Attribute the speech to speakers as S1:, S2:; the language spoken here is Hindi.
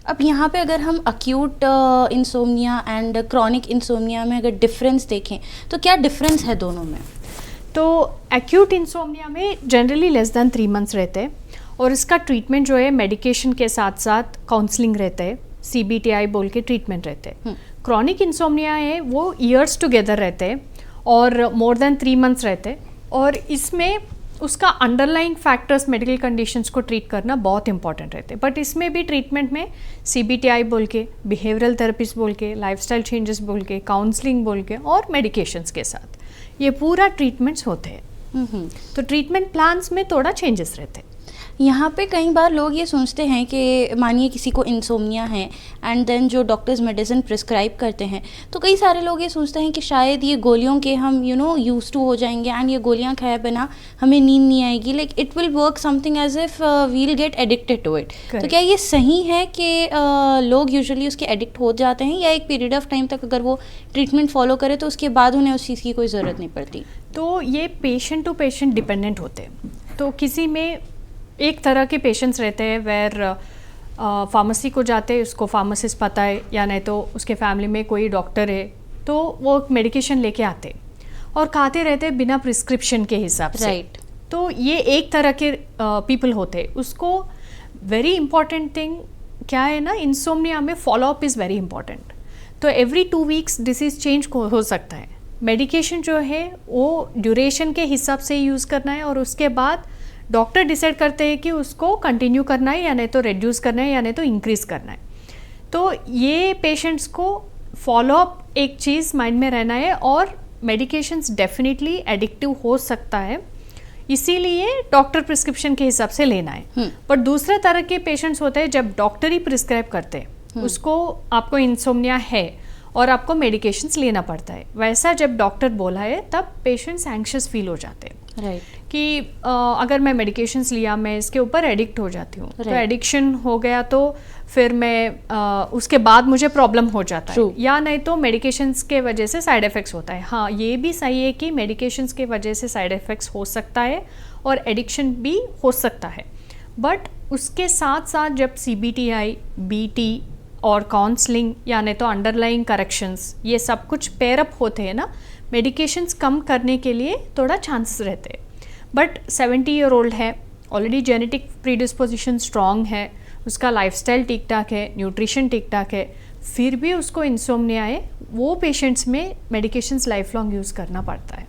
S1: अब यहाँ पे अगर हम acute insomnia and chronic insomnia में अगर डिफरेंस देखें तो क्या डिफरेंस है दोनों में?
S2: तो एक्यूट इंसोम्निया में जनरली लेस दैन 3 मंथ्स रहते हैं और इसका ट्रीटमेंट जो है मेडिकेशन के साथ साथ काउंसलिंग रहता है, CBTI बोल के ट्रीटमेंट रहते हैं। क्रॉनिक इंसोम्निया है वो ईयर्स टुगेदर रहते हैं और मोर देन 3 मंथ्स रहते हैं और इसमें उसका अंडरलाइंग फैक्टर्स मेडिकल कंडीशंस को ट्रीट करना बहुत इंपॉर्टेंट रहते हैं। बट इसमें भी ट्रीटमेंट में CBTI बोल के, बिहेवियरल थेरेपीज बोल के, लाइफस्टाइल चेंजेस बोल के, काउंसलिंग बोल के और मेडिकेशंस के साथ ये पूरा ट्रीटमेंट्स होते हैं। तो ट्रीटमेंट प्लान्स में थोड़ा चेंजेस रहते हैं।
S1: यहाँ पे कई बार लोग ये सोचते हैं कि मानिए किसी को इंसोम्निया है एंड देन जो डॉक्टर्स मेडिसिन प्रिस्क्राइब करते हैं तो कई सारे लोग ये सोचते हैं कि शायद ये गोलियों के हम यूज़ टू हो जाएंगे एंड ये गोलियाँ खाए बिना हमें नींद नहीं आएगी, like it will work something as if we'll get addicted to it. तो क्या ये सही है कि लोग यूजुअली उसके एडिक्ट हो जाते हैं या एक पीरियड ऑफ टाइम तक अगर वो ट्रीटमेंट फॉलो करे तो उसके बाद उन्हें उस चीज़ की कोई ज़रूरत नहीं पड़ती?
S2: तो ये पेशेंट टू पेशेंट डिपेंडेंट होते हैं। तो किसी में एक तरह के पेशेंट्स रहते हैं वेर फार्मेसी को जाते हैं, उसको फार्मासिस्ट पता है या नहीं तो उसके फैमिली में कोई डॉक्टर है तो वो मेडिकेशन लेके आते और खाते रहते हैं बिना प्रिस्क्रिप्शन के हिसाब से।
S1: राइट।
S2: तो ये एक तरह के पीपल होते हैं। उसको वेरी इंपॉर्टेंट थिंग क्या है ना, इंसोम्निया में फॉलोअप इज़ वेरी इंपॉर्टेंट। तो एवरी 2 वीक्स डिसीज़ चेंज हो सकता है। मेडिकेशन जो है वो ड्यूरेशन के हिसाब से यूज़ करना है और उसके बाद डॉक्टर डिसाइड करते हैं कि उसको कंटिन्यू करना है या नहीं तो रिड्यूस करना है या नहीं तो इंक्रीज़ करना है। तो ये पेशेंट्स को फॉलोअप एक चीज़ माइंड में रहना है और मेडिकेशंस डेफिनेटली एडिक्टिव हो सकता है, इसीलिए डॉक्टर प्रिस्क्रिप्शन के हिसाब से लेना है। पर दूसरे तरह के पेशेंट्स होते हैं जब डॉक्टर ही प्रिस्क्राइब करते हैं उसको आपको इंसोम्निया है और आपको मेडिकेशंस लेना पड़ता है, वैसा जब डॉक्टर बोला है तब पेशेंट्स एंग्शियस फील हो जाते हैं।
S1: राइट।
S2: कि अगर मैं मेडिकेशंस लिया मैं इसके ऊपर एडिक्ट हो जाती हूँ। तो एडिक्शन हो गया तो फिर मैं उसके बाद मुझे प्रॉब्लम हो जाता है या नहीं तो मेडिकेशंस के वजह से साइड इफ़ेक्ट्स होता है। हाँ, ये भी सही है कि मेडिकेशंस के वजह से साइड इफ़ेक्ट्स हो सकता है और एडिक्शन भी हो सकता है। बट उसके साथ साथ जब CBTI, BT और काउंसलिंग या नहीं तो अंडरलाइंग करेक्शंस ये सब कुछ पेयरअप होते हैं ना, मेडिकेशंस कम करने के लिए थोड़ा चांसेस रहते हैं। बट 70 ईयर ओल्ड है, ऑलरेडी जेनेटिक प्रीडिस्पोजिशन स्ट्रॉन्ग है, उसका लाइफस्टाइल ठीक ठाक है, न्यूट्रिशन ठीक ठाक है, फिर भी उसको इंसोम्निया है, वो पेशेंट्स में मेडिकेशंस लाइफ लॉन्ग यूज़ करना पड़ता है।